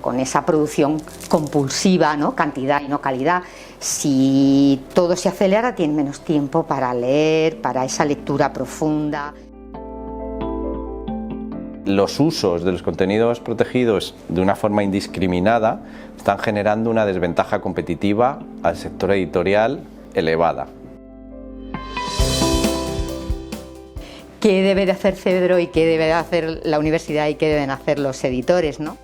con esa producción compulsiva, ¿no? Cantidad y no calidad. Si todo se acelera, tienen menos tiempo para leer, para esa lectura profunda. Los usos de los contenidos protegidos de una forma indiscriminada están generando una desventaja competitiva al sector editorial elevada. ¿Qué debe de hacer Cedro y qué debe de hacer la universidad y qué deben hacer los editores, ¿no?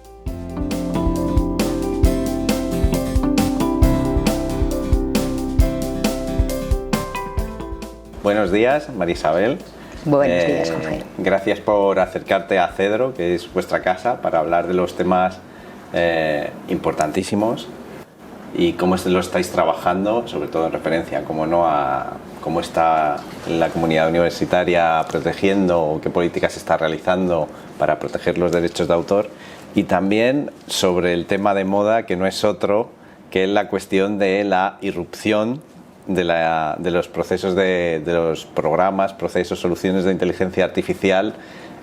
Buenos días, María Isabel. Buenos días, Jorge. Gracias por acercarte a Cedro, que es vuestra casa, para hablar de los temas importantísimos y cómo lo estáis trabajando, sobre todo en referencia, como no, a cómo está la comunidad universitaria protegiendo o qué políticas se está realizando para proteger los derechos de autor, y también sobre el tema de moda, que no es otro que la cuestión de la irrupción de los procesos de los programas, procesos, soluciones de inteligencia artificial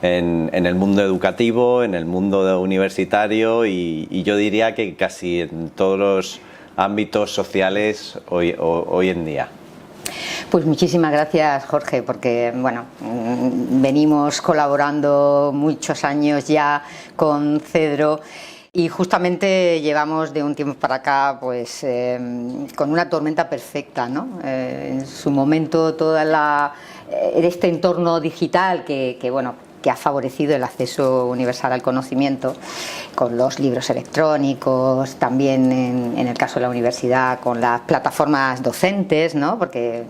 en el mundo educativo, en el mundo universitario y yo diría que casi en todos los ámbitos sociales hoy en día. Pues muchísimas gracias, Jorge, porque bueno, venimos colaborando muchos años ya con Cedro. Y justamente llevamos de un tiempo para acá pues con una tormenta perfecta, ¿no? En su momento este entorno digital que ha favorecido el acceso universal al conocimiento, con los libros electrónicos, también en el caso de la universidad con las plataformas docentes, ¿no? Porque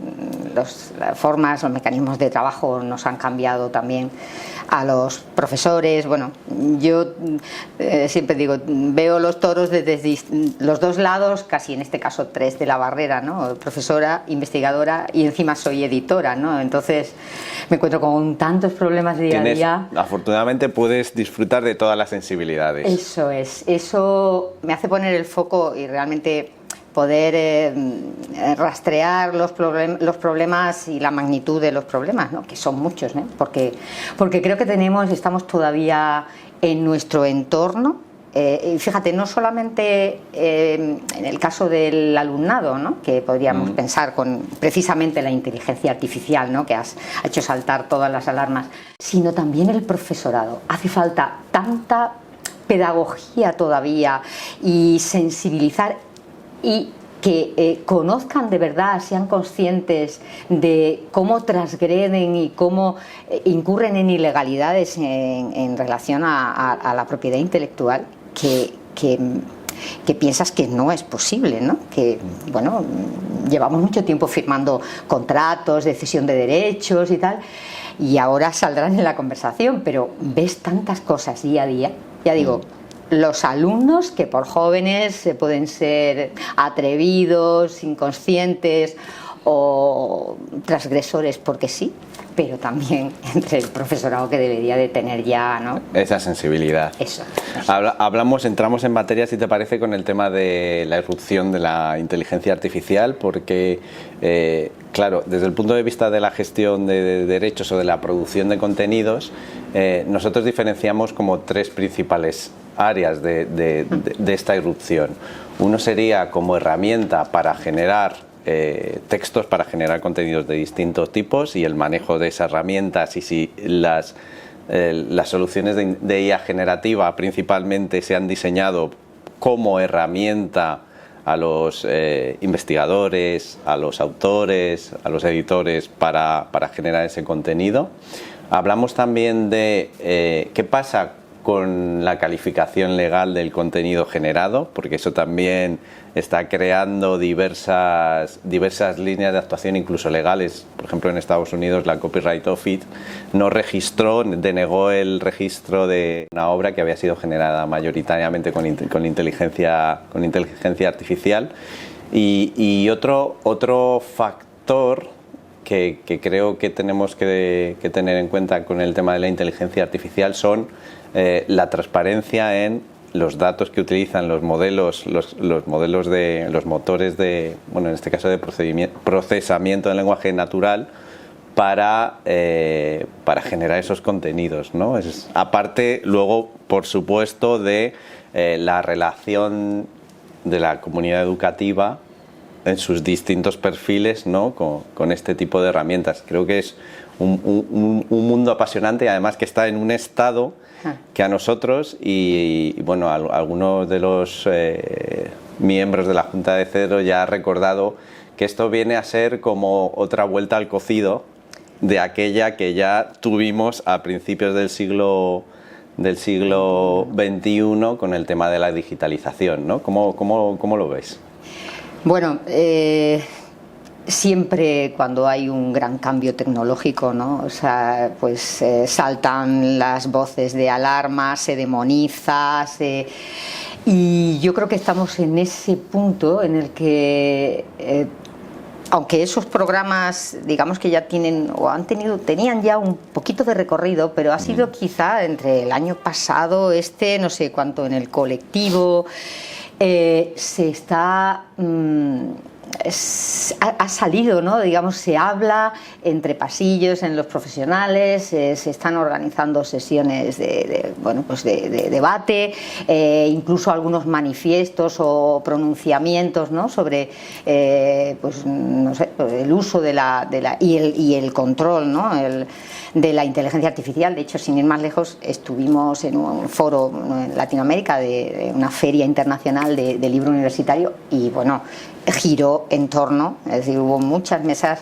las formas, los mecanismos de trabajo nos han cambiado también a los profesores. Bueno, yo siempre digo, veo los toros desde los dos lados, casi en este caso tres de la barrera, ¿no? Profesora, investigadora y encima soy editora, ¿no? Entonces me encuentro con tantos problemas día a día. Afortunadamente puedes disfrutar de todas las sensibilidades. Eso es, eso me hace poner el foco y realmente poder rastrear los problemas y la magnitud de los problemas, ¿no? Que son muchos, ¿no? Porque creo que estamos todavía en nuestro entorno. Y fíjate, no solamente en el caso del alumnado, ¿no? Que podríamos pensar con precisamente la inteligencia artificial, ¿no? Que ha hecho saltar todas las alarmas, sino también el profesorado. Hace falta tanta pedagogía todavía y sensibilizar y que conozcan de verdad, sean conscientes de cómo transgreden y cómo incurren en ilegalidades en relación a la propiedad intelectual, que piensas que no es posible, ¿no? Que, bueno, llevamos mucho tiempo firmando contratos de cesión de derechos y tal, y ahora saldrán en la conversación, pero ves tantas cosas día a día, ya digo, los alumnos que por jóvenes pueden ser atrevidos, inconscientes o transgresores porque sí, pero también entre el profesorado que debería de tener ya, ¿no? Esa sensibilidad. Eso. Entramos en materia, si te parece, con el tema de la irrupción de la inteligencia artificial, porque, claro, desde el punto de vista de la gestión de derechos o de la producción de contenidos, nosotros diferenciamos como tres principales áreas de esta irrupción. Uno sería como herramienta para generar textos, para generar contenidos de distintos tipos y el manejo de esas herramientas, y si las soluciones de IA generativa principalmente se han diseñado como herramienta a los investigadores, a los autores, a los editores para generar ese contenido. Hablamos también de qué pasa con la calificación legal del contenido generado, porque eso también está creando diversas líneas de actuación, incluso legales. Por ejemplo, en Estados Unidos la Copyright Office denegó el registro de una obra que había sido generada mayoritariamente con inteligencia artificial. Y otro factor que creo que tenemos que tener en cuenta con el tema de la inteligencia artificial son la transparencia en los datos que utilizan los motores de, bueno, en este caso de procesamiento del lenguaje natural para generar esos contenidos, ¿no? Aparte, luego, por supuesto, de la relación de la comunidad educativa en sus distintos perfiles, ¿no? con este tipo de herramientas. Creo que es un mundo apasionante y además que está en un estado que a nosotros y bueno, algunos de los miembros de la Junta de Cedro ya ha recordado que esto viene a ser como otra vuelta al cocido de aquella que ya tuvimos a principios del siglo XXI con el tema de la digitalización, ¿no? ¿Cómo lo ves? Bueno, siempre cuando hay un gran cambio tecnológico, ¿no? O sea, pues saltan las voces de alarma, se demoniza, y yo creo que estamos en ese punto en el que aunque esos programas, digamos que ya tenían ya un poquito de recorrido, pero ha sido quizá entre el año pasado, no sé cuánto en el colectivo, se está... ha salido, ¿no? Digamos, se habla entre pasillos en los profesionales, se están organizando sesiones de debate, incluso algunos manifiestos o pronunciamientos, ¿no? Sobre pues no sé, el uso y el control, ¿no? De la inteligencia artificial. De hecho, sin ir más lejos, estuvimos en un foro en Latinoamérica de una feria internacional de libro universitario y bueno, giró en torno, es decir, hubo muchas mesas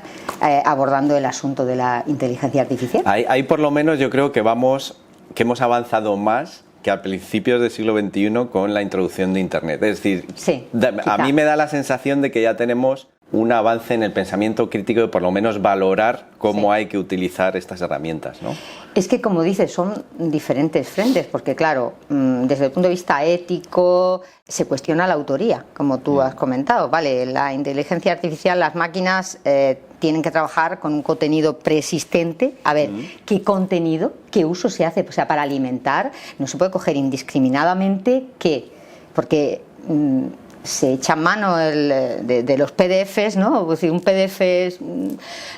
abordando el asunto de la inteligencia artificial. Ahí por lo menos yo creo que hemos avanzado más que a principios del siglo XXI con la introducción de Internet. Es decir, sí, a mí me da la sensación de que ya tenemos un avance en el pensamiento crítico de por lo menos valorar cómo hay que utilizar estas herramientas, ¿no? Es que, como dices, son diferentes frentes, porque claro, desde el punto de vista ético se cuestiona la autoría, como tú has comentado. Vale, la inteligencia artificial, las máquinas tienen que trabajar con un contenido preexistente. A ver, ¿qué contenido, qué uso se hace? O sea, para alimentar no se puede coger indiscriminadamente porque se echa mano de los PDFs, ¿no? Pues si un PDF es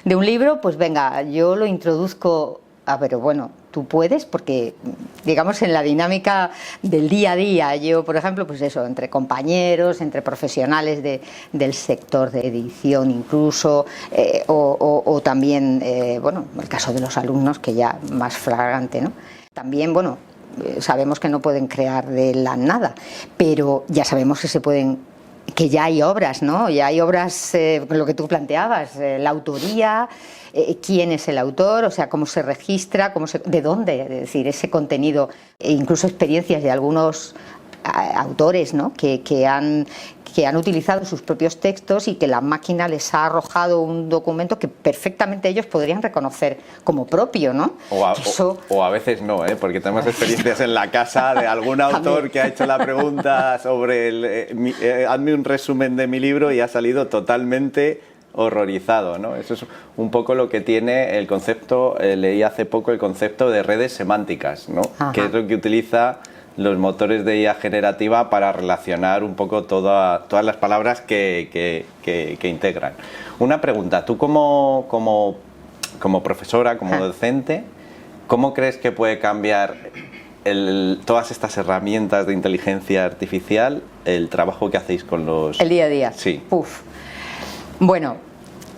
de un libro, pues venga, yo lo introduzco. Pero bueno, tú puedes, porque digamos en la dinámica del día a día, yo por ejemplo, pues eso, entre compañeros, entre profesionales del sector de edición incluso, o también, bueno, el caso de los alumnos, que ya más flagrante, ¿no? También, bueno, sabemos que no pueden crear de la nada, pero ya sabemos que ya hay obras, ¿no? Ya hay obras, lo que tú planteabas, la autoría, quién es el autor, o sea, cómo se registra, de dónde, es decir, ese contenido, e incluso experiencias de algunos autores, ¿no? que han utilizado sus propios textos y que la máquina les ha arrojado un documento que perfectamente ellos podrían reconocer como propio, ¿no? O a veces no, porque tenemos experiencias en la casa de algún autor que ha hecho la pregunta sobre hazme un resumen de mi libro y ha salido totalmente horrorizado, ¿no? Eso es un poco lo que tiene el concepto, leí hace poco el concepto de redes semánticas, ¿no? Que es lo que utiliza los motores de IA generativa para relacionar un poco todas las palabras que integran. Una pregunta, tú como profesora, como docente, ¿cómo crees que puede cambiar todas estas herramientas de inteligencia artificial el trabajo que hacéis con los... El día a día? Sí. Bueno,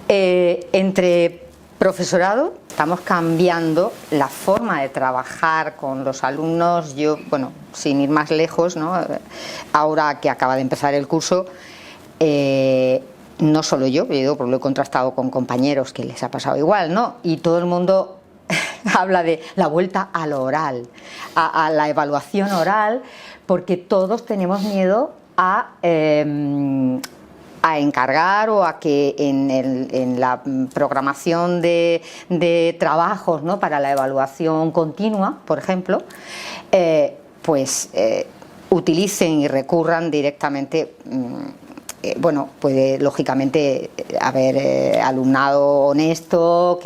entre profesorado estamos cambiando la forma de trabajar con los alumnos. Yo, bueno, sin ir más lejos, ¿no? Ahora que acaba de empezar el curso, no solo yo, porque lo he contrastado con compañeros que les ha pasado igual, ¿no? Y todo el mundo habla de la vuelta a lo oral, a la evaluación oral, porque todos tenemos miedo a encargar o a que en la programación de trabajos, ¿no? Para la evaluación continua, por ejemplo, utilicen y recurran directamente. Bueno, puede lógicamente haber alumnado honesto,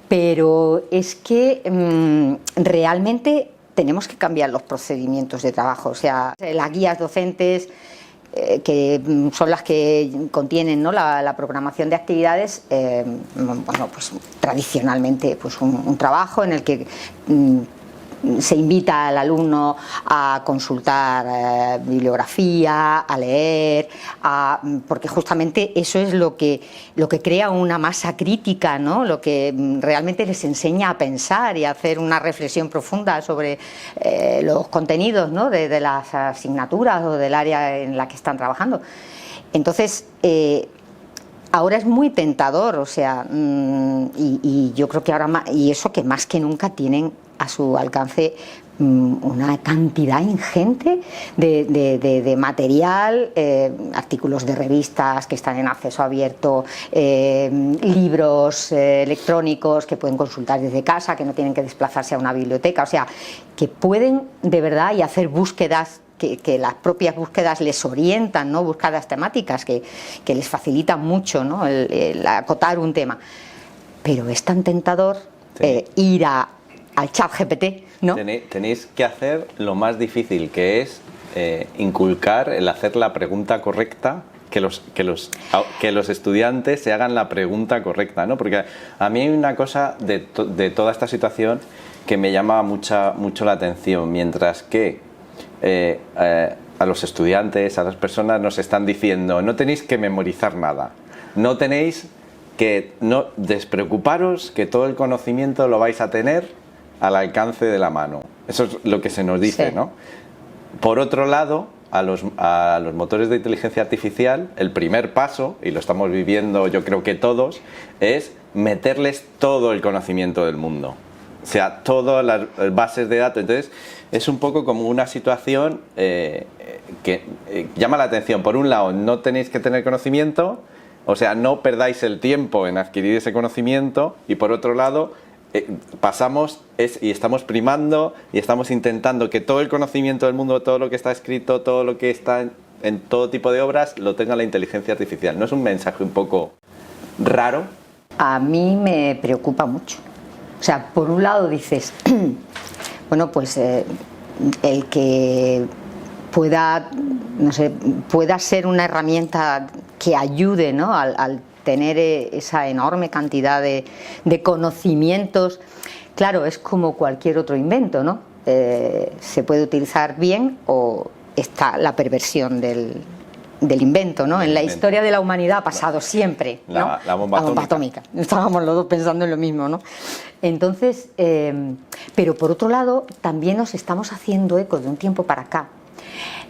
pero es que realmente tenemos que cambiar los procedimientos de trabajo. O sea, las guías docentes, que son las que contienen, ¿no? la programación de actividades, bueno, pues tradicionalmente pues un trabajo en el que se invita al alumno a consultar bibliografía, a leer, porque justamente eso es lo que crea una masa crítica, ¿no? Lo que realmente les enseña a pensar y a hacer una reflexión profunda sobre los contenidos, ¿no? de las asignaturas o del área en la que están trabajando. Entonces, ahora es muy tentador, o sea, y yo creo que ahora más, y eso que más que nunca tienen a su alcance una cantidad ingente de material, artículos de revistas que están en acceso abierto, libros electrónicos que pueden consultar desde casa, que no tienen que desplazarse a una biblioteca, o sea, que pueden de verdad y hacer búsquedas que las propias búsquedas les orientan, ¿no? Búsquedas temáticas que les facilitan mucho, ¿no? el acotar un tema. Pero es tan tentador ir al ChatGPT, ¿no? Tenéis que hacer lo más difícil, que es inculcar el hacer la pregunta correcta, que los estudiantes se hagan la pregunta correcta, ¿no? Porque a mí hay una cosa de toda esta situación que me llama mucho la atención, mientras que a los estudiantes, a las personas nos están diciendo: no tenéis que memorizar nada, no tenéis que despreocuparos, que todo el conocimiento lo vais a tener al alcance de la mano. Eso es lo que se nos dice, sí, ¿no? Por otro lado, a los motores de inteligencia artificial, el primer paso, y lo estamos viviendo yo creo que todos, es meterles todo el conocimiento del mundo. O sea, todas las bases de datos. Entonces, es un poco como una situación que llama la atención. Por un lado, no tenéis que tener conocimiento, o sea, no perdáis el tiempo en adquirir ese conocimiento, y por otro lado, y estamos primando y estamos intentando que todo el conocimiento del mundo, todo lo que está escrito, todo lo que está en todo tipo de obras, lo tenga la inteligencia artificial. ¿No es un mensaje un poco raro? A mí me preocupa mucho. O sea, por un lado dices, bueno, pues el que pueda ser una herramienta que ayude, ¿no? al tener esa enorme cantidad de conocimientos, claro, es como cualquier otro invento, ¿no? Se puede utilizar bien o está la perversión del invento, ¿no? En la historia de la humanidad ha pasado siempre, ¿no? La bomba atómica. Estábamos los dos pensando en lo mismo, ¿no? Entonces, pero por otro lado, también nos estamos haciendo eco de un tiempo para acá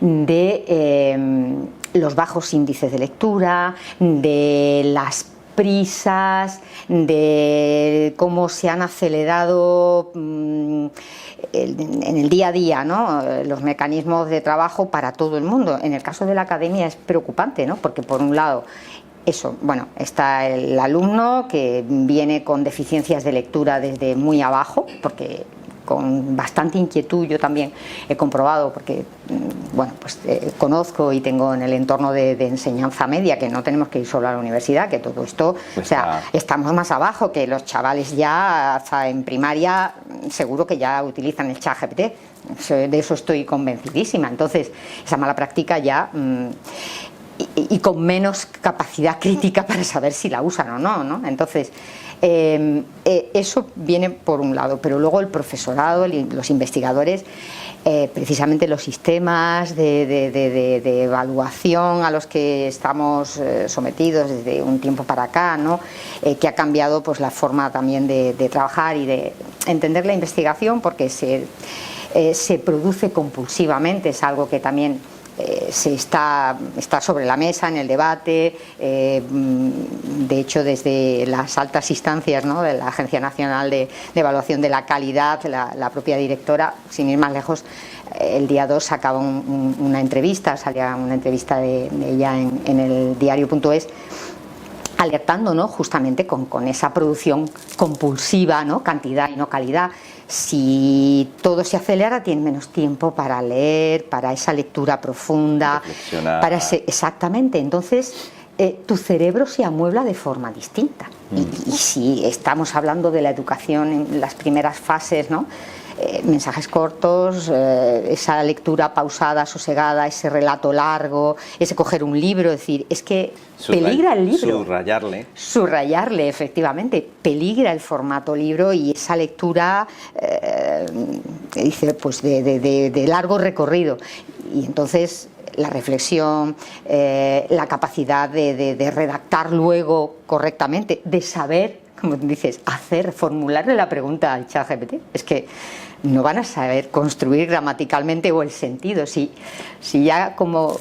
de los bajos índices de lectura, de las prisas, de cómo se han acelerado en el día a día, ¿no? Los mecanismos de trabajo para todo el mundo. En el caso de la academia es preocupante, ¿no? Porque por un lado está el alumno que viene con deficiencias de lectura desde muy abajo, porque con bastante inquietud yo también he comprobado, porque conozco y tengo en el entorno de enseñanza media, que no tenemos que ir solo a la universidad, que todo esto, o sea, estamos más abajo, que los chavales ya hasta en primaria seguro que ya utilizan el ChatGPT, de eso estoy convencidísima. Entonces esa mala práctica ya y con menos capacidad crítica para saber si la usan o no, ¿no? Entonces eso viene por un lado, pero luego el profesorado, los investigadores, precisamente los sistemas de evaluación a los que estamos sometidos desde un tiempo para acá, ¿no? Que ha cambiado pues la forma también de trabajar y de entender la investigación, porque se produce compulsivamente, es algo que también está sobre la mesa en el debate. De hecho, desde las altas instancias, ¿no? De la Agencia Nacional de Evaluación de la Calidad, la propia directora, sin ir más lejos, el día 2 sacaba una entrevista, salía una entrevista de ella en el diario.es, alertando, ¿no? Justamente con esa producción compulsiva, ¿no? Cantidad y no calidad. Si todo se acelera, tienes menos tiempo para leer, para esa lectura profunda, exactamente. Entonces tu cerebro se amuebla de forma distinta. Y si estamos hablando de la educación en las primeras fases, ¿no? Mensajes cortos, esa lectura pausada, sosegada, ese relato largo, ese coger un libro, es decir, es que peligra el libro. Subrayarle, efectivamente, peligra el formato libro y esa lectura dice, pues de largo recorrido. Y entonces la reflexión, la capacidad de redactar luego correctamente, de saber, como dices, formularle la pregunta al ChatGPT. Es que no van a saber construir gramaticalmente o el sentido. Si ya como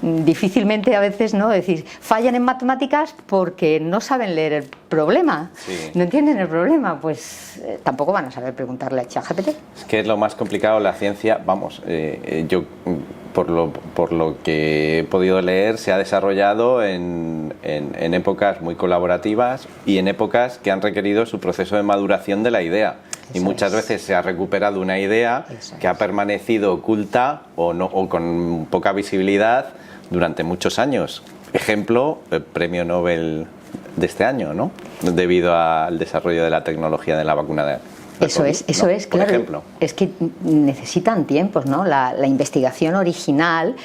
difícilmente a veces, ¿no? Decir, fallan en matemáticas porque no saben leer el problema, sí. No entienden el problema, pues tampoco van a saber preguntarle a ChatGPT. Es que es lo más complicado la ciencia, vamos, yo por lo que he podido leer se ha desarrollado en épocas muy colaborativas y en épocas que han requerido su proceso de maduración de la idea. Y muchas veces se ha recuperado una idea que ha permanecido oculta o con poca visibilidad durante muchos años. Ejemplo, el premio Nobel de este año, ¿no? Debido al desarrollo de la tecnología de la vacuna de Eso es, por claro. Ejemplo. Es que necesitan tiempos, ¿no? La investigación original,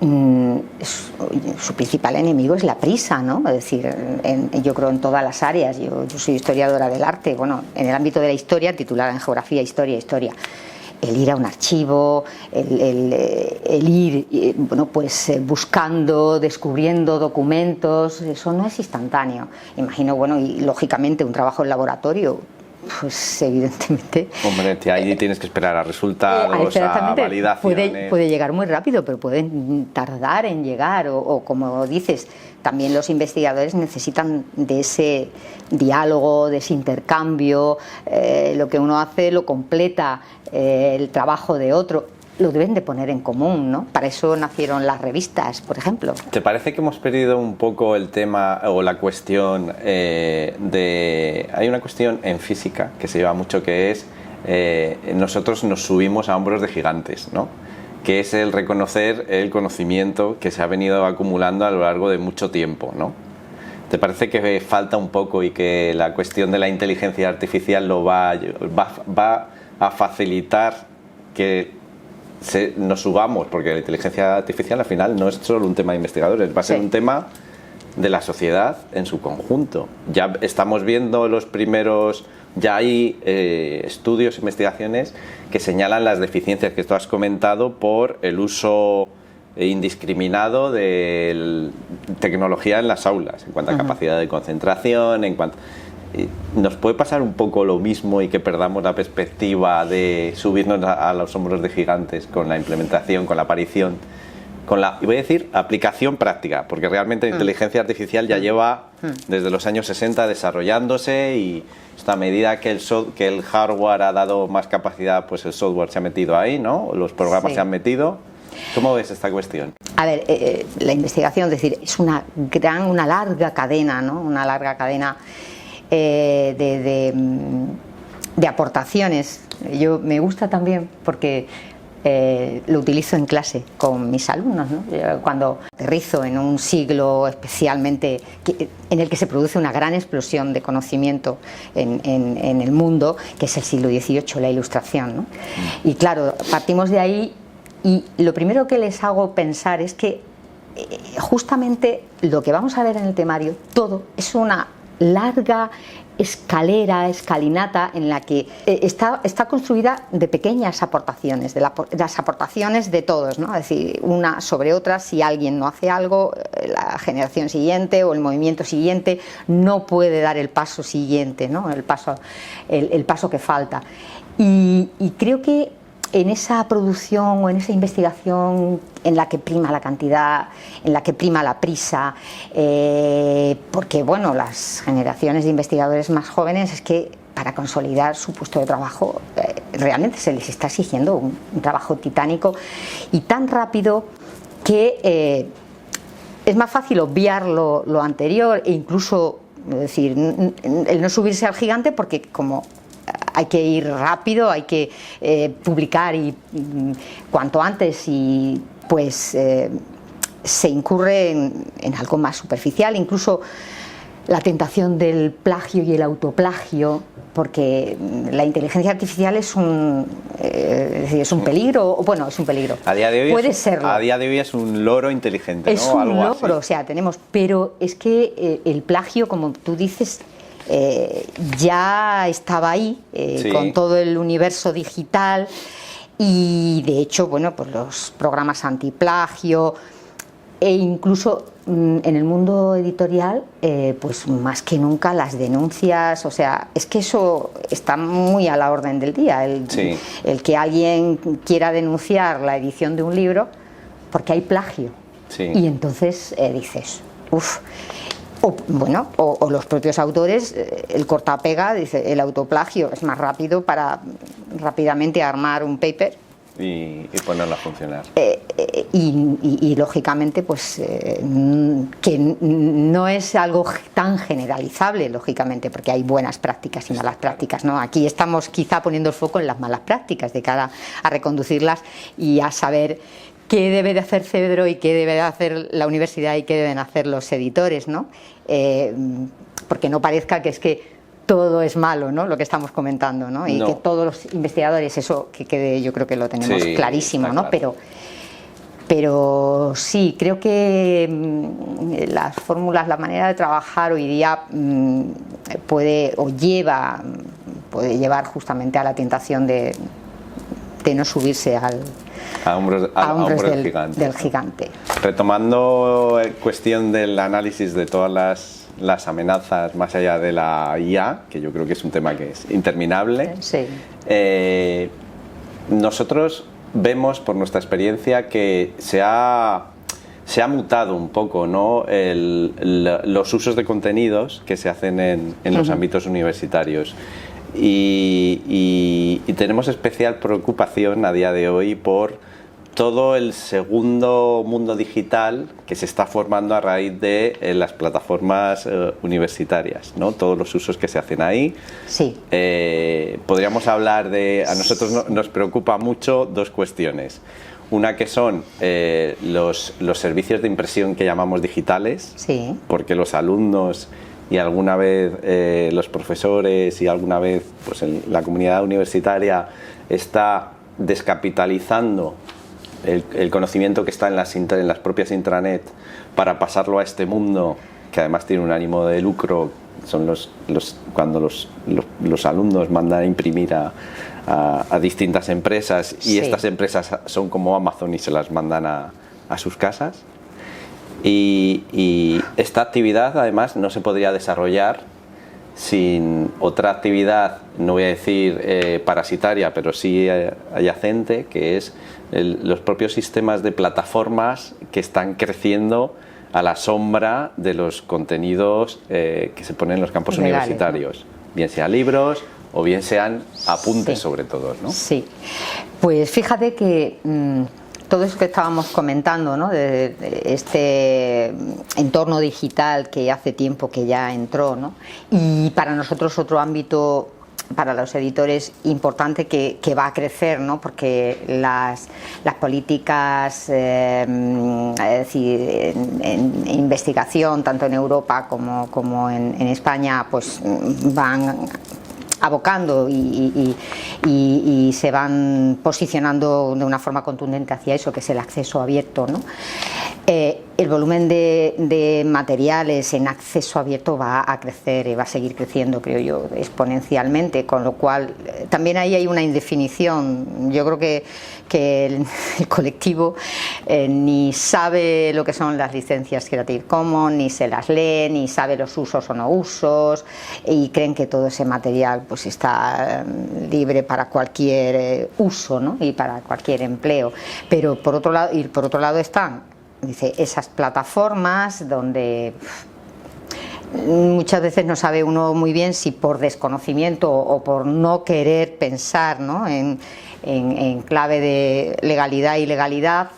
su principal enemigo es la prisa, ¿no? Es decir, yo creo en todas las áreas. Yo soy historiadora del arte. Bueno, en el ámbito de la historia, titulada en geografía, historia. El ir a un archivo, el ir, bueno, pues buscando, descubriendo documentos, eso no es instantáneo. Imagino, bueno, y lógicamente un trabajo en laboratorio, pues evidentemente... Hombre, ahí tienes que esperar a resultados, a validaciones... Puede llegar muy rápido, pero pueden tardar en llegar, o como dices, también los investigadores necesitan de ese diálogo, de ese intercambio, lo que uno hace lo completa el trabajo de otro. Lo deben de poner en común, ¿no? Para eso nacieron las revistas, por ejemplo. ¿Te parece que hemos perdido un poco el tema o la cuestión de... Hay una cuestión en física que se lleva mucho, que es nosotros nos subimos a hombros de gigantes, ¿no? Que es el reconocer el conocimiento que se ha venido acumulando a lo largo de mucho tiempo, ¿no? ¿Te parece que falta un poco y que la cuestión de la inteligencia artificial lo va a facilitar que nos subamos? Porque la inteligencia artificial al final no es solo un tema de investigadores, va a ser un tema de la sociedad en su conjunto. Ya estamos viendo los primeros, ya hay estudios, investigaciones que señalan las deficiencias que tú has comentado por el uso indiscriminado de tecnología en las aulas, en cuanto a capacidad de concentración, en cuanto... ¿Nos puede pasar un poco lo mismo y que perdamos la perspectiva de subirnos a los hombros de gigantes con la implementación, con la aparición, con la, y voy a decir, aplicación práctica? Porque realmente la inteligencia artificial ya lleva desde los años 60 desarrollándose, y a medida que el hardware ha dado más capacidad, pues el software se ha metido ahí, ¿no? Los programas se han metido. ¿Cómo ves esta cuestión? A ver, la investigación, es decir, es una larga cadena, ¿no? Una larga cadena de aportaciones. Yo me gusta también porque lo utilizo en clase con mis alumnos, ¿no? Cuando aterrizo en un siglo especialmente en el que se produce una gran explosión de conocimiento en el mundo, que es el siglo XVIII, la Ilustración, ¿no? Y claro, partimos de ahí, y lo primero que les hago pensar es que justamente lo que vamos a ver en el temario, todo es una larga escalinata en la que está construida de pequeñas aportaciones, de las aportaciones de todos, ¿no? Es decir, una sobre otra. Si alguien no hace algo, la generación siguiente o el movimiento siguiente no puede dar el paso siguiente, ¿no? El paso que falta. Y creo que en esa producción o en esa investigación en la que prima la cantidad, en la que prima la prisa, porque bueno, las generaciones de investigadores más jóvenes, es que para consolidar su puesto de trabajo realmente se les está exigiendo un trabajo titánico y tan rápido que es más fácil obviar lo anterior e incluso, es decir, el no subirse al gigante, porque como hay que ir rápido, hay que publicar y cuanto antes, y pues se incurre en algo más superficial, incluso la tentación del plagio y el autoplagio, porque la inteligencia artificial es un peligro, bueno, es un peligro. A día de hoy puede serlo. A día de hoy es un loro inteligente, ¿no? Es un algo logro, así. o sea, tenemos, pero es que el plagio, como tú dices, ya estaba ahí, Sí. con todo el universo digital, y de hecho, bueno, pues los programas antiplagio, e incluso en el mundo editorial, pues más que nunca las denuncias, o sea, es que eso está muy a la orden del día, Sí. el que alguien quiera denunciar la edición de un libro porque hay plagio. Sí. Y entonces dices, uff. O los propios autores, el corta-pega, dice, el autoplagio es más rápido para rápidamente armar un paper. Y ponerlo a funcionar. Y lógicamente, pues que no es algo tan generalizable, lógicamente, porque hay buenas prácticas y malas prácticas, ¿no? Aquí estamos quizá poniendo el foco en las malas prácticas de cara a reconducirlas y a saber qué debe de hacer Cedro y qué debe de hacer la universidad y qué deben hacer los editores, ¿no? Porque no parezca que es que todo es malo, ¿no? Lo que estamos comentando, ¿no? Y No. que todos los investigadores, eso que quede, yo creo que lo tenemos Sí, clarísimo, está ¿no? claro. Pero sí, creo que las fórmulas, la manera de trabajar hoy día puede llevar justamente a la tentación de no subirse A hombros del gigante. Retomando cuestión del análisis de todas las amenazas más allá de la IA, que yo creo que es un tema que es interminable, Sí. Nosotros vemos por nuestra experiencia que se ha mutado un poco, ¿no? Los usos de contenidos que se hacen en los ámbitos universitarios. Y tenemos especial preocupación a día de hoy por todo el segundo mundo digital que se está formando a raíz de las plataformas universitarias, ¿no? Todos los usos que se hacen ahí. Sí. Podríamos hablar de... A nosotros nos preocupa mucho dos cuestiones. Una que son los servicios de impresión que llamamos digitales, Sí. porque los alumnos y alguna vez los profesores y alguna vez pues, la comunidad universitaria está descapitalizando el conocimiento que está en las propias intranet para pasarlo a este mundo que además tiene un ánimo de lucro. Son cuando los alumnos mandan a imprimir a distintas empresas y Sí. estas empresas son como Amazon y se las mandan a sus casas. Y esta actividad además no se podría desarrollar sin otra actividad, no voy a decir parasitaria, pero sí adyacente, que es los propios sistemas de plataformas que están creciendo a la sombra de los contenidos que se ponen en los campos legales, universitarios, ¿no? Bien sean libros o bien sean apuntes, Sí. sobre todo, ¿no? Sí, pues fíjate que todo eso que estábamos comentando, ¿no? de este entorno digital que hace tiempo que ya entró, ¿no? Y para nosotros otro ámbito, para los editores, importante que va a crecer, ¿no? Porque las políticas es decir, en investigación, tanto en Europa como en España, pues van abocando y se van posicionando de una forma contundente hacia eso, que es el acceso abierto, ¿no? El volumen de materiales en acceso abierto va a crecer y va a seguir creciendo, creo yo, exponencialmente, con lo cual también ahí hay una indefinición. Yo creo que el colectivo ni sabe lo que son las licencias Creative Commons, ni se las lee, ni sabe los usos o no usos, y creen que todo ese material pues está libre para cualquier uso, ¿no? Y para cualquier empleo. Pero por otro lado están, dice, esas plataformas donde muchas veces no sabe uno muy bien si por desconocimiento o por no querer pensar, ¿no? en clave de legalidad y ilegalidad,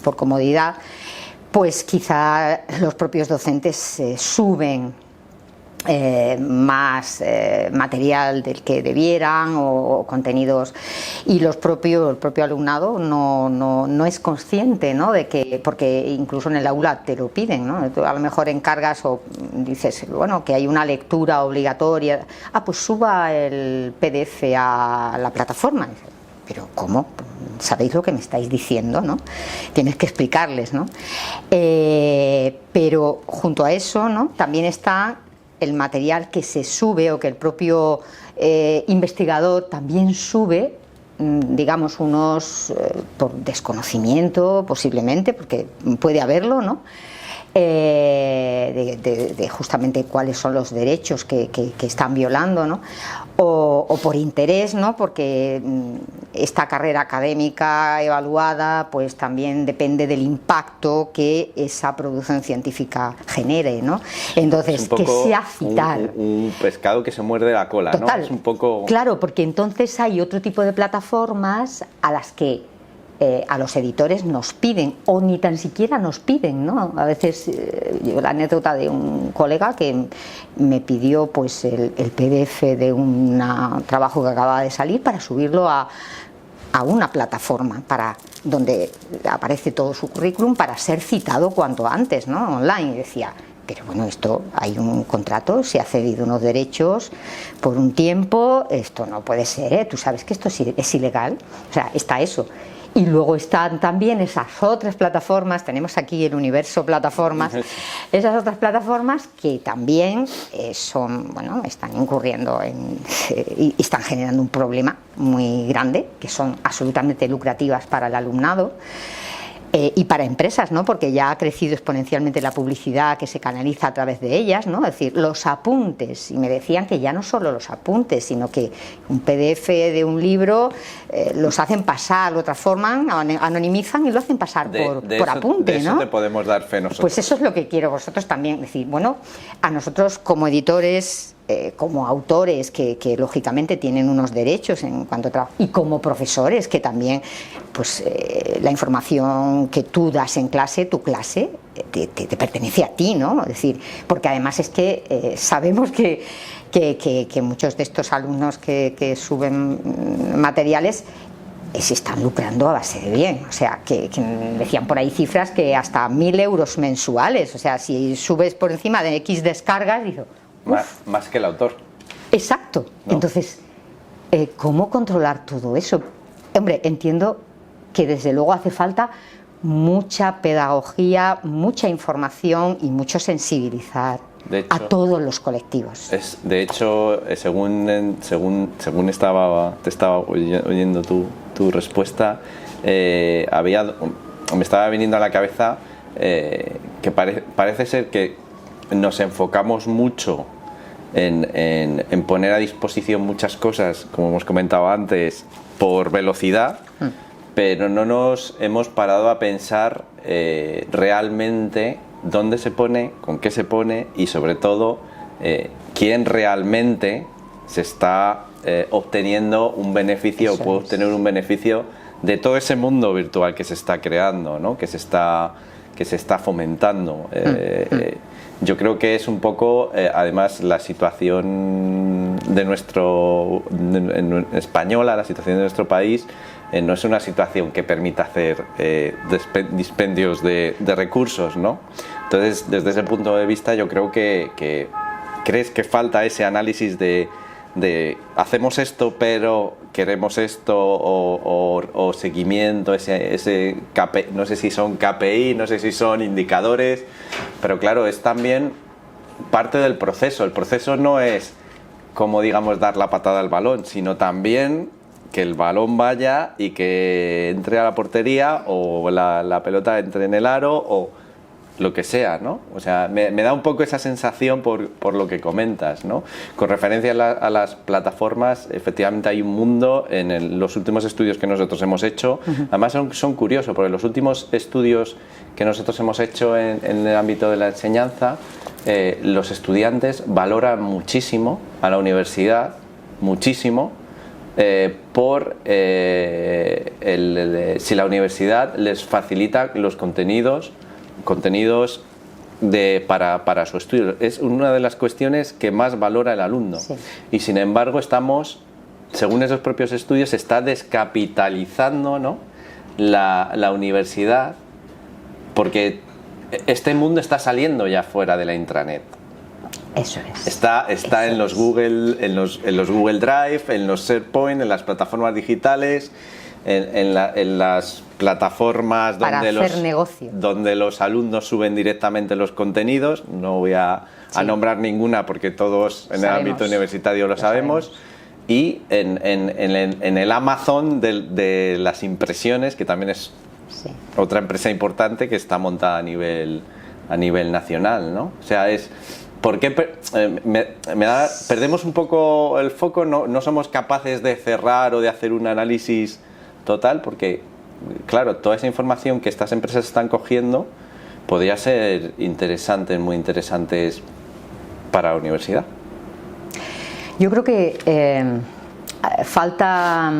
por comodidad, pues quizá los propios docentes suben más material del que debieran o contenidos, y el propio alumnado no es consciente, ¿no? De que, porque incluso en el aula te lo piden, ¿no? Tú a lo mejor encargas o dices, bueno, que hay una lectura obligatoria, pues suba el PDF a la plataforma. Pero ¿cómo? ¿Sabéis lo que me estáis diciendo, no? Tienes que explicarles, ¿no? Pero junto a eso, ¿no? También está el material que se sube o que el propio investigador también sube, digamos, unos por desconocimiento posiblemente, porque puede haberlo, ¿no? De justamente cuáles son los derechos que están violando, ¿no? O por interés, ¿no? Porque esta carrera académica evaluada pues también depende del impacto que esa producción científica genere, ¿no? Entonces, que sea citar. Un pescado que se muerde la cola, total, ¿no? Es un poco... Claro, porque entonces hay otro tipo de plataformas a las que a los editores nos piden, o ni tan siquiera nos piden, ¿no? A veces, yo la anécdota de un colega que me pidió pues el PDF de un trabajo que acababa de salir para subirlo a una plataforma donde aparece todo su currículum para ser citado cuanto antes, ¿no? Online. Y decía, pero bueno, esto hay un contrato, se ha cedido unos derechos por un tiempo, esto no puede ser, ¿eh? Tú sabes que esto es ilegal, o sea, está eso. Y luego están también esas otras plataformas, tenemos aquí el universo plataformas, esas otras plataformas que también están incurriendo y están generando un problema muy grande, que son absolutamente lucrativas para el alumnado. Y para empresas, ¿no? Porque ya ha crecido exponencialmente la publicidad que se canaliza a través de ellas, ¿no? Es decir, los apuntes, y me decían que ya no solo los apuntes, sino que un PDF de un libro los hacen pasar, lo transforman, anonimizan y lo hacen pasar por apunte, de eso, ¿no? te podemos dar fe nosotros. Pues eso es lo que quiero vosotros también, decir, bueno, a nosotros como editores, como autores que lógicamente tienen unos derechos en cuanto a trabajo, y como profesores que también pues la información que tú das en clase, tu clase te pertenece a ti, ¿no? Es decir, porque además es que sabemos que muchos de estos alumnos que suben materiales se están lucrando a base de bien, o sea, que decían por ahí cifras que hasta 1.000 euros mensuales, o sea, si subes por encima de X descargas, digo, más que el autor. Exacto. ¿No? Entonces, ¿cómo controlar todo eso? Hombre, entiendo que desde luego hace falta mucha pedagogía, mucha información y mucho sensibilizar a todos los colectivos. De hecho, según te estaba oyendo tu respuesta, me estaba viniendo a la cabeza que parece ser que nos enfocamos mucho en poner a disposición muchas cosas, como hemos comentado antes, por velocidad, pero no nos hemos parado a pensar realmente dónde se pone, con qué se pone y sobre todo quién realmente se está obteniendo un beneficio o puede obtener un beneficio de todo ese mundo virtual que se está creando, ¿no? que se está fomentando. Yo creo que es un poco, además, la situación española, la situación de nuestro país, no es una situación que permita hacer dispendios de recursos, ¿no? Entonces, desde ese punto de vista, yo creo que crees que falta ese análisis de hacemos esto pero queremos esto o seguimiento, ese KPI, no sé si son KPI, no sé si son indicadores, pero claro, es también parte del proceso. El proceso no es como, digamos, dar la patada al balón, sino también que el balón vaya y que entre a la portería o la pelota entre en el aro o lo que sea, ¿no? O sea, me da un poco esa sensación por lo que comentas, ¿no? Con referencia a las plataformas, efectivamente hay un mundo en los últimos estudios que nosotros hemos hecho. Además son curiosos, porque los últimos estudios que nosotros hemos hecho en el ámbito de la enseñanza, los estudiantes valoran muchísimo a la universidad, muchísimo, si la universidad les facilita los contenidos para su estudio. Es una de las cuestiones que más valora el alumno. Sí. Y sin embargo según esos propios estudios, se está descapitalizando, ¿no? la universidad, porque este mundo está saliendo ya fuera de la intranet. Eso es. Está en los Google, en los Google Drive, en los SharePoint, en las plataformas digitales, en las plataformas donde los alumnos suben directamente los contenidos. No voy a a nombrar ninguna porque todos en el ámbito universitario lo sabemos. Y en el Amazon de las impresiones, que también es otra empresa importante que está montada a nivel nacional, ¿no? O sea, ¿por qué perdemos un poco el foco? No somos capaces de cerrar o de hacer un análisis total, porque, claro, toda esa información que estas empresas están cogiendo podría ser muy interesantes para la universidad. Yo creo que falta,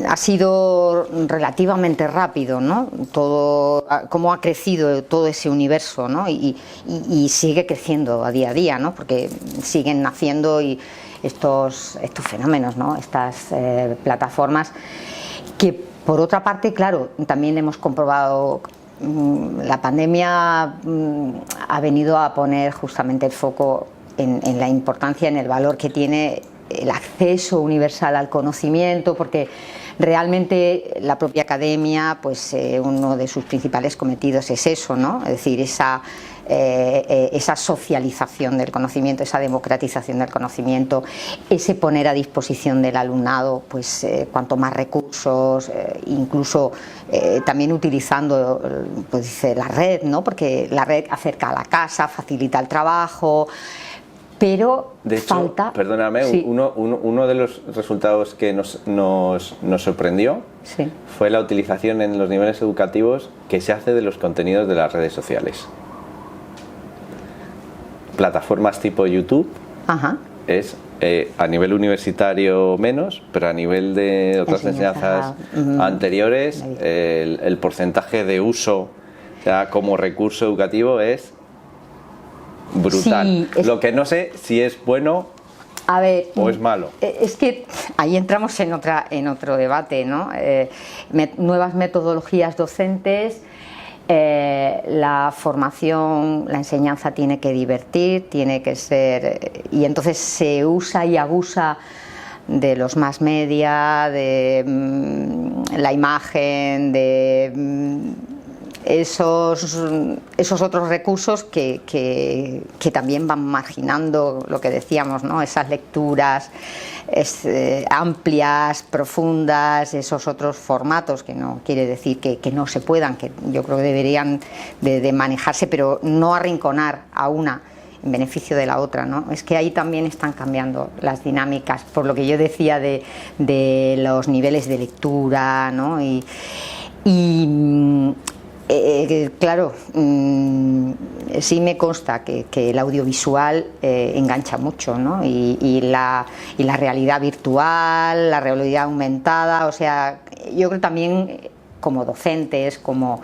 ha sido relativamente rápido, ¿no? Todo, cómo ha crecido todo ese universo, ¿no? Y sigue creciendo a día, ¿no? Porque siguen naciendo estos fenómenos, ¿no? Estas plataformas que, por otra parte, claro, también hemos comprobado. La pandemia ha venido a poner justamente el foco en la importancia, en el valor que tiene el acceso universal al conocimiento, porque realmente la propia academia, pues uno de sus principales cometidos es eso, ¿no? Es decir, esa socialización del conocimiento, esa democratización del conocimiento, ese poner a disposición del alumnado, pues cuanto más recursos, incluso también utilizando, pues la red, ¿no? Porque la red acerca a la casa, facilita el trabajo. Pero de hecho, falta... Perdóname, sí. uno de los resultados que nos sorprendió fue la utilización en los niveles educativos que se hace de los contenidos de las redes sociales. Plataformas tipo YouTube es a nivel universitario menos, pero a nivel de otras enseñanzas anteriores el porcentaje de uso, o sea, como recurso educativo es brutal. Sí, lo que no sé si es bueno o es malo. Es que ahí entramos en otro debate, ¿no? Nuevas metodologías docentes, la formación, la enseñanza tiene que divertir, tiene que ser... Y entonces se usa y abusa de los mass media, de la imagen, de... esos otros recursos que también van marginando lo que decíamos, ¿no? Esas lecturas amplias, profundas, esos otros formatos, que no quiere decir que no se puedan, que yo creo que deberían de manejarse, pero no arrinconar a una en beneficio de la otra, ¿no? Es que ahí también están cambiando las dinámicas, por lo que yo decía de los niveles de lectura, ¿no? Claro, sí me consta que el audiovisual engancha mucho, ¿no? Y la realidad virtual, la realidad aumentada, o sea, yo creo también como docentes, como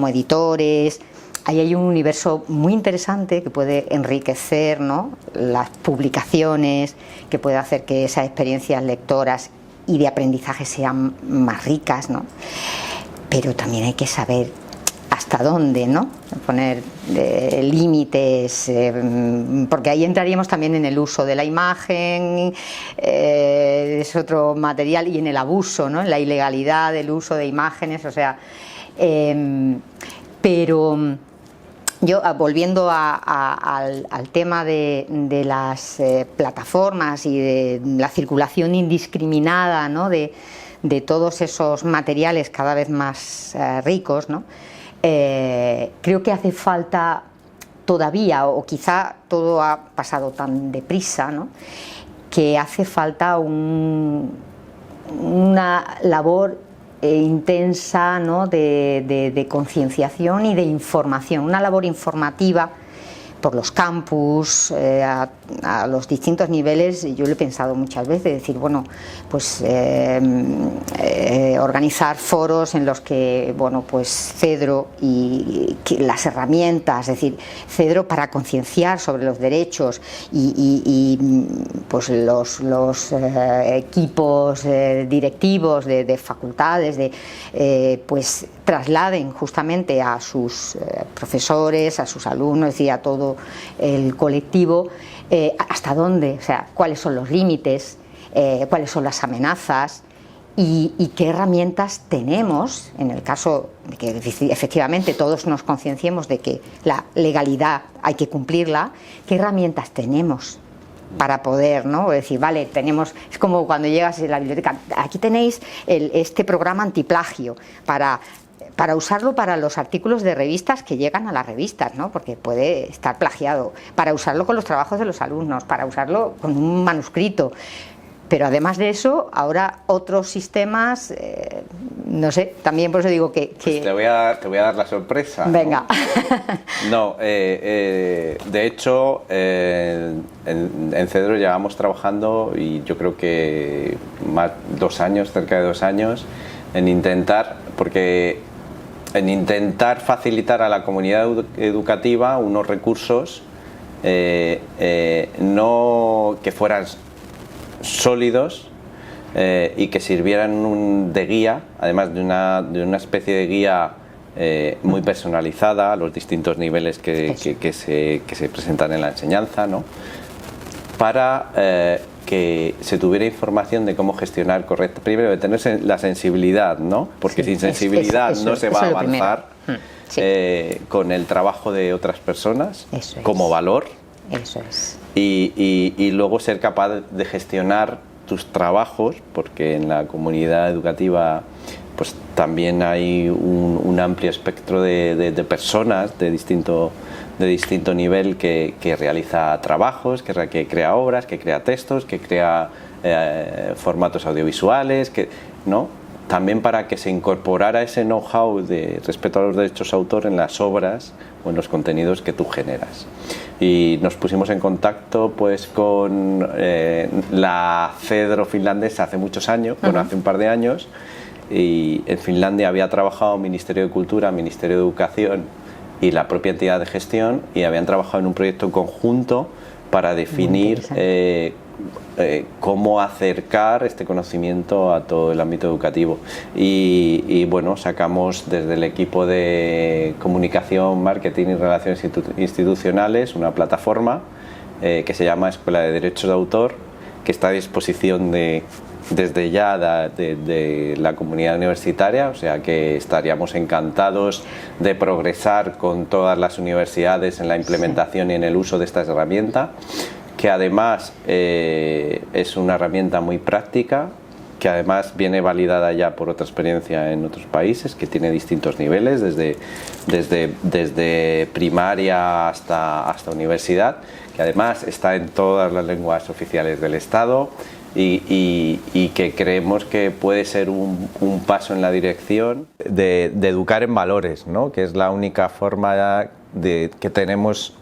editores, ahí hay un universo muy interesante que puede enriquecer, ¿no? Las publicaciones, que puede hacer que esas experiencias lectoras y de aprendizaje sean más ricas, ¿no? Pero también hay que saber hasta dónde, ¿no? Poner límites, porque ahí entraríamos también en el uso de la imagen, es otro material, y en el abuso, ¿no? En la ilegalidad del uso de imágenes, o sea, pero yo, volviendo al tema de las plataformas y de la circulación indiscriminada, ¿no? de todos esos materiales cada vez más ricos, ¿no? Creo que hace falta todavía, o quizá todo ha pasado tan deprisa, ¿no? Que hace falta una labor intensa, ¿no? de concienciación y de información, una labor informativa por los campus, a los distintos niveles. Yo lo he pensado muchas veces, decir, bueno, pues organizar foros en los que, bueno, pues CEDRO y las herramientas, es decir, CEDRO para concienciar sobre los derechos y pues los equipos directivos de facultades, pues trasladen justamente a sus profesores, a sus alumnos, es decir, a todo el colectivo, hasta dónde, o sea, cuáles son los límites, cuáles son las amenazas, y qué herramientas tenemos, en el caso de que efectivamente todos nos concienciemos de que la legalidad hay que cumplirla, qué herramientas tenemos para poder, ¿no? Decir, vale, tenemos, es como cuando llegas a la biblioteca, aquí tenéis este programa antiplagio para usarlo para los artículos de revistas que llegan a las revistas, ¿no? Porque puede estar plagiado, para usarlo con los trabajos de los alumnos, para usarlo con un manuscrito. Pero además de eso, ahora otros sistemas, no sé, también por eso digo que... Pues te voy a dar la sorpresa. Venga. No, de hecho, en Cedro llevamos trabajando, y yo creo que cerca de 2 años, en intentar facilitar a la comunidad educativa unos recursos no que fueran sólidos y que sirvieran de guía, además de una especie de guía muy personalizada a los distintos niveles que se presentan en la enseñanza, ¿no? Para que se tuviera información de cómo gestionar correctamente. Primero, de tener la sensibilidad, ¿no? Porque sin sensibilidad no se va a avanzar con el trabajo de otras personas como valor. Eso es. Y luego ser capaz de gestionar tus trabajos, porque en la comunidad educativa pues también hay un amplio espectro de personas de distinto nivel que realiza trabajos, que crea obras, que crea textos, que crea formatos audiovisuales, ¿no? También para que se incorporara ese know-how de respeto a los derechos de autor en las obras o en los contenidos que tú generas. Y nos pusimos en contacto pues con la Cedro finlandesa hace muchos años, hace un par de años, y en Finlandia había trabajado Ministerio de Cultura, Ministerio de Educación y la propia entidad de gestión, y habían trabajado en un proyecto conjunto para definir cómo acercar este conocimiento a todo el ámbito educativo. Y bueno, sacamos desde el equipo de comunicación, marketing y relaciones institucionales una plataforma que se llama Escuela de Derechos de Autor, que está a disposición desde ya de la comunidad universitaria, o sea que estaríamos encantados de progresar con todas las universidades en la implementación y en el uso de esta herramienta, que además es una herramienta muy práctica, que además viene validada ya por otra experiencia en otros países, que tiene distintos niveles, desde primaria hasta universidad, que además está en todas las lenguas oficiales del Estado, y que creemos que puede ser un paso en la dirección de educar en valores, ¿no? Que es la única forma que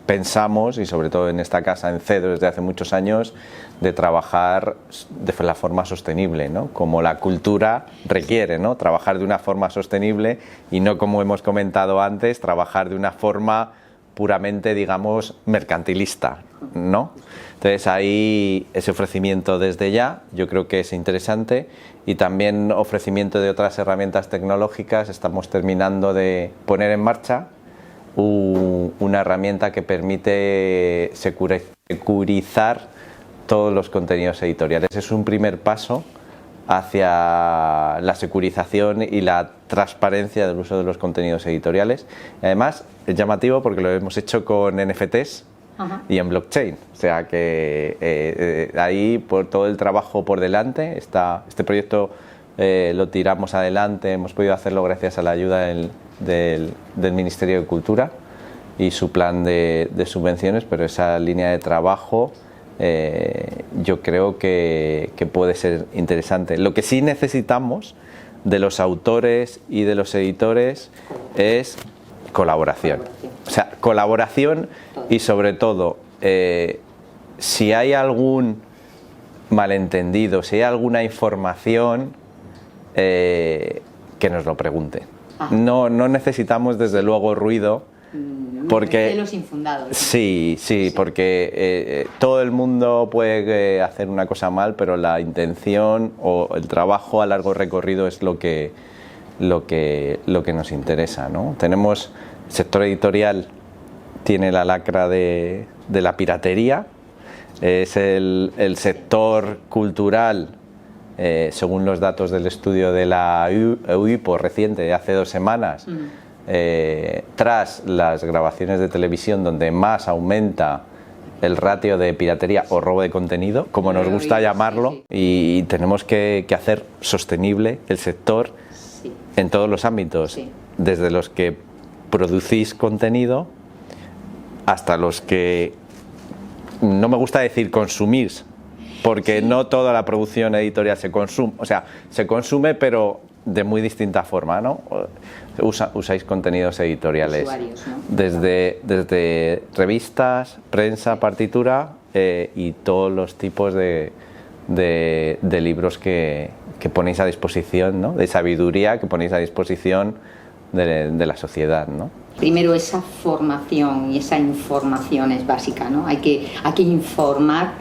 pensamos, y sobre todo en esta casa, en Cedro, desde hace muchos años, de trabajar de la forma sostenible, ¿no? Como la cultura requiere, ¿no? Trabajar de una forma sostenible y no, como hemos comentado antes, trabajar de una forma puramente, digamos, mercantilista, ¿no? Entonces ahí ese ofrecimiento desde ya yo creo que es interesante, y también ofrecimiento de otras herramientas tecnológicas. Estamos terminando de poner en marcha una herramienta que permite securizar todos los contenidos editoriales. Es un primer paso hacia la securización y la transparencia del uso de los contenidos editoriales. Además, es llamativo porque lo hemos hecho con NFTs y en blockchain, o sea que ahí por todo el trabajo por delante. Este proyecto lo tiramos adelante, hemos podido hacerlo gracias a la ayuda del Ministerio de Cultura y su plan de subvenciones, pero esa línea de trabajo yo creo que puede ser interesante. Lo que sí necesitamos de los autores y de los editores es colaboración. O sea, colaboración, y sobre todo, si hay algún malentendido, si hay alguna información, que nos lo pregunten. No necesitamos, desde luego, ruido. Porque celos infundados. Sí, porque todo el mundo puede hacer una cosa mal, pero la intención o el trabajo a largo recorrido es lo que nos interesa, ¿no? Tenemos el sector editorial, tiene la lacra de la piratería, es el sector cultural según los datos del estudio de la EUIPO reciente de hace 2 semanas, tras las grabaciones de televisión donde más aumenta el ratio de piratería o robo de contenido, como nos gusta llamarlo, y tenemos que hacer sostenible el sector en todos los ámbitos, desde los que producís contenido hasta los que, no me gusta decir consumís, porque no toda la producción editorial se consume, o sea, se consume pero de muy distinta forma, ¿no? Usáis contenidos editoriales, usuarios, ¿no? desde revistas, prensa, partitura y todos los tipos de libros que ponéis a disposición, ¿no? De sabiduría que ponéis a disposición de la sociedad, ¿no? Primero, esa formación y esa información es básica, ¿no? Hay que informar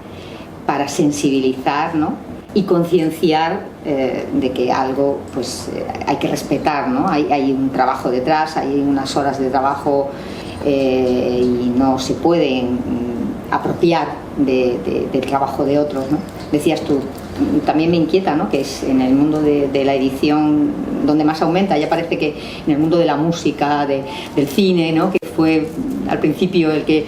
para sensibilizar, ¿no? Y concienciar de que algo pues hay que respetar, ¿no? Hay un trabajo detrás, hay unas horas de trabajo y no se pueden apropiar del trabajo de otros, ¿no? Decías tú, también me inquieta, ¿no? Que es en el mundo de la edición donde más aumenta. Ya parece que en el mundo de la música, del cine, ¿no? Que fue al principio el que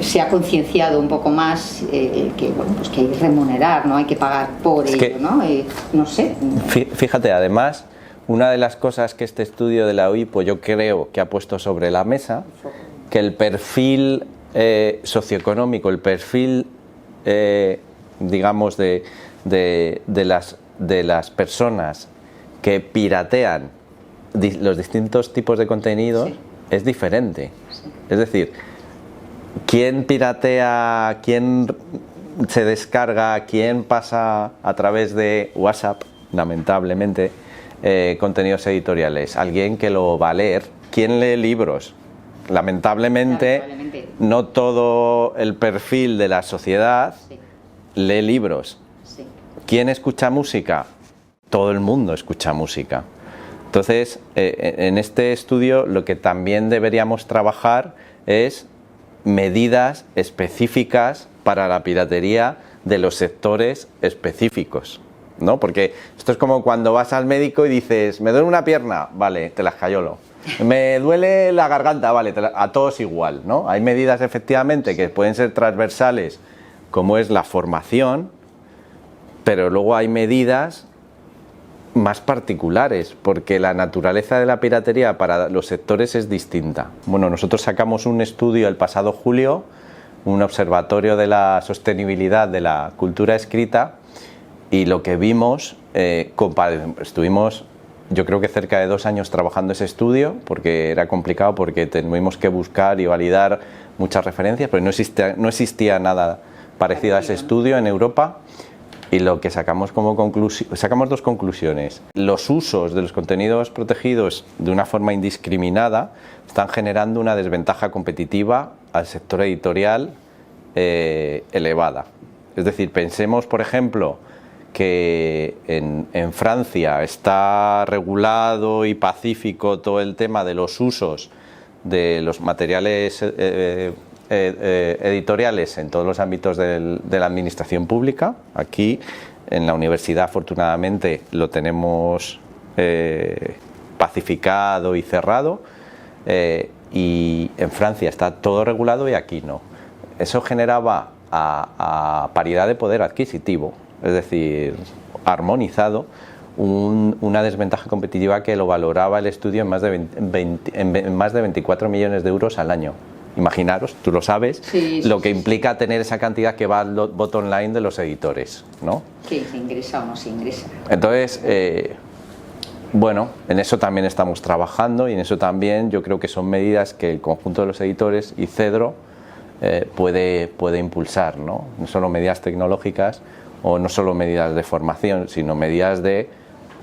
se ha concienciado un poco más que, bueno, pues que hay que remunerar, no hay que pagar por ello, ¿no? No sé. Fíjate, además, una de las cosas que este estudio de la OIPO yo creo que ha puesto sobre la mesa, que el perfil socioeconómico, el perfil, digamos, de las personas que piratean los distintos tipos de contenidos es diferente. Es decir, ¿quién piratea, quién se descarga, quién pasa a través de WhatsApp, lamentablemente, contenidos editoriales? Alguien que lo va a leer. ¿Quién lee libros? Lamentablemente, no todo el perfil de la sociedad lee libros. ¿Quién escucha música? Todo el mundo escucha música. Entonces, en este estudio lo que también deberíamos trabajar es medidas específicas para la piratería de los sectores específicos, ¿no? Porque esto es como cuando vas al médico y dices, me duele una pierna, vale, te la escayolo. Me duele la garganta, vale, a todos igual, ¿no? Hay medidas efectivamente que pueden ser transversales, como es la formación, pero luego hay medidas más particulares, porque la naturaleza de la piratería para los sectores es distinta. Bueno, nosotros sacamos un estudio el pasado julio, un observatorio de la sostenibilidad de la cultura escrita, y lo que vimos, estuvimos yo creo que cerca de 2 años trabajando ese estudio, porque era complicado, porque tuvimos que buscar y validar muchas referencias, pero no existía nada parecido a ese estudio en Europa. Y lo que sacamos como conclusión, sacamos 2 conclusiones. Los usos de los contenidos protegidos de una forma indiscriminada están generando una desventaja competitiva al sector editorial elevada. Es decir, pensemos, por ejemplo, que en Francia está regulado y pacífico todo el tema de los usos de los materiales editoriales en todos los ámbitos de la administración pública. Aquí en la universidad afortunadamente lo tenemos pacificado y cerrado, y en Francia está todo regulado y aquí no. Eso generaba a paridad de poder adquisitivo, es decir, armonizado, una desventaja competitiva que lo valoraba el estudio en más de 24 millones de euros al año. Imaginaros, tú lo sabes, lo que implica tener esa cantidad que va al bottom line de los editores, ¿no? Que se ingresa o no se ingresa. Entonces, bueno, en eso también estamos trabajando, y en eso también yo creo que son medidas que el conjunto de los editores y Cedro puede impulsar, ¿no? No solo medidas tecnológicas o no solo medidas de formación, sino medidas de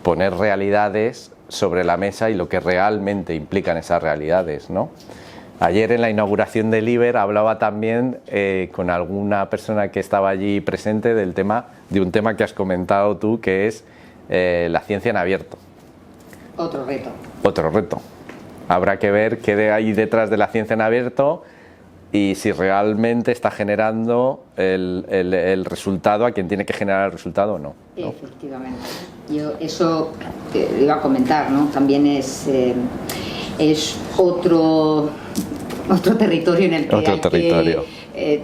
poner realidades sobre la mesa y lo que realmente implican esas realidades, ¿no? Ayer en la inauguración del IBER hablaba también con alguna persona que estaba allí presente de un tema que has comentado tú, que es la ciencia en abierto. Otro reto. Otro reto. Habrá que ver qué hay detrás de la ciencia en abierto y si realmente está generando el resultado a quien tiene que generar el resultado o no. Efectivamente. Yo eso iba a comentar, ¿no? También es otro territorio en el que hay que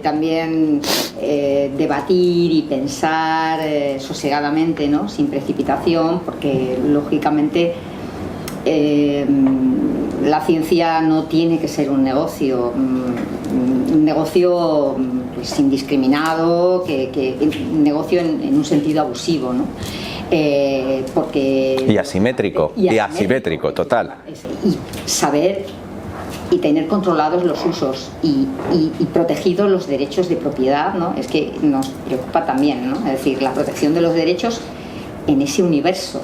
también debatir y pensar sosegadamente, ¿no? Sin precipitación, porque lógicamente la ciencia no tiene que ser un negocio pues, indiscriminado, un negocio en un sentido abusivo, ¿no? Y asimétrico, y asimétrico, total. Y saber y tener controlados los usos y protegidos los derechos de propiedad, ¿no? Es que nos preocupa también, ¿no? Es decir, la protección de los derechos en ese universo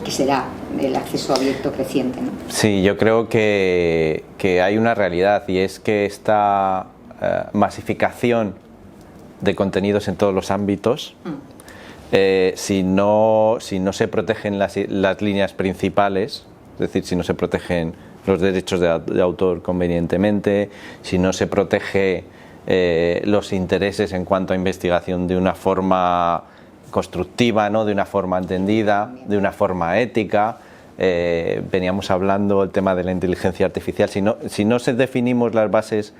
que será el acceso abierto creciente, ¿no? Sí, yo creo que hay una realidad, y es que esta masificación de contenidos en todos los ámbitos, si no se protegen las líneas principales, es decir, si no se protegen los derechos de autor convenientemente, si no se protege los intereses en cuanto a investigación de una forma constructiva, ¿no? De una forma entendida, de una forma ética. Veníamos hablando el tema de la inteligencia artificial. Si no se definimos las bases,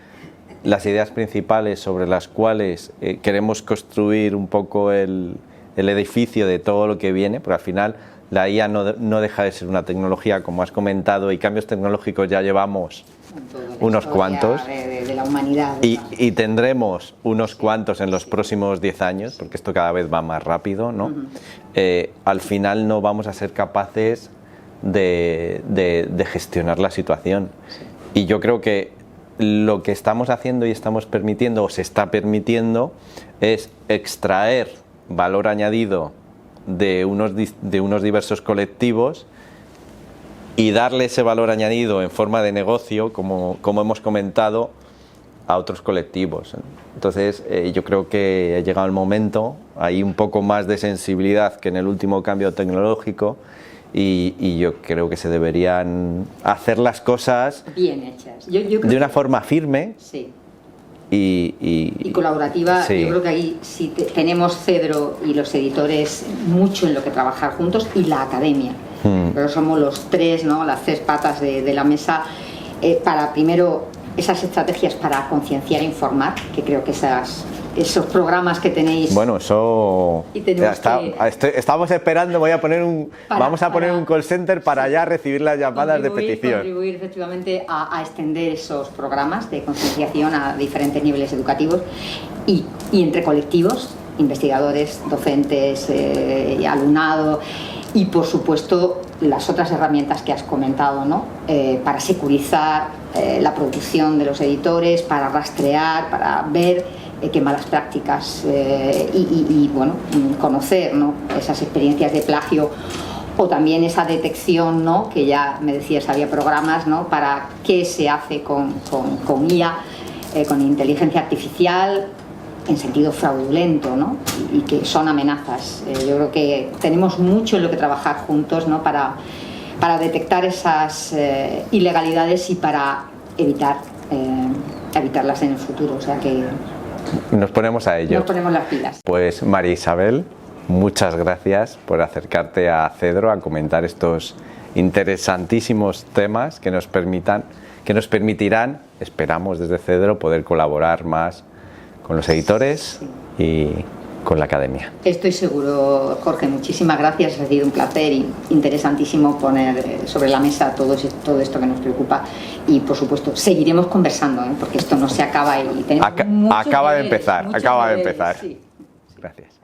las ideas principales sobre las cuales queremos construir un poco el edificio de todo lo que viene, porque al final la IA no deja de ser una tecnología, como has comentado, y cambios tecnológicos ya llevamos unos cuantos, de la humanidad, y tendremos unos cuantos en los próximos 10 años, porque esto cada vez va más rápido, ¿no? Al final no vamos a ser capaces de gestionar la situación. Y yo creo que lo que estamos haciendo y estamos permitiendo, o se está permitiendo, es extraer valor añadido de unos diversos colectivos y darle ese valor añadido en forma de negocio, como hemos comentado, a otros colectivos. Entonces yo creo que ha llegado el momento, hay un poco más de sensibilidad que en el último cambio tecnológico, y yo creo que se deberían hacer las cosas bien hechas. De una forma firme. Sí. Y colaborativa. Sí. Yo creo que ahí sí tenemos Cedro y los editores mucho en lo que trabajar juntos, y la academia. Pero somos los tres, ¿no? Las tres patas de la mesa, para primero esas estrategias para concienciar e informar, que creo que esos programas que tenéis. Bueno, eso estamos esperando. Vamos a poner un call center para ya recibir las llamadas de petición. Contribuir efectivamente a extender esos programas de concienciación a diferentes niveles educativos y entre colectivos, investigadores, docentes, y alumnado, y por supuesto las otras herramientas que has comentado, ¿no? Para securizar la producción de los editores, para rastrear, para ver qué malas prácticas y bueno, conocer, ¿no? Esas experiencias de plagio, o también esa detección, ¿no? Que ya me decías, había programas, ¿no? Para qué se hace con IA, con inteligencia artificial en sentido fraudulento, ¿no? Y que son amenazas. Yo creo que tenemos mucho en lo que trabajar juntos, ¿no? Para detectar esas ilegalidades y para evitarlas en el futuro. O sea que nos ponemos a ello. Nos ponemos las pilas. Pues María Isabel, muchas gracias por acercarte a Cedro a comentar estos interesantísimos temas que nos permitirán, esperamos desde Cedro, poder colaborar más con los editores y con la academia. Estoy seguro, Jorge, muchísimas gracias, ha sido un placer y interesantísimo poner sobre la mesa todo esto que nos preocupa, y por supuesto seguiremos conversando, porque esto no se acaba y tenemos acaba de empezar. Sí. Gracias.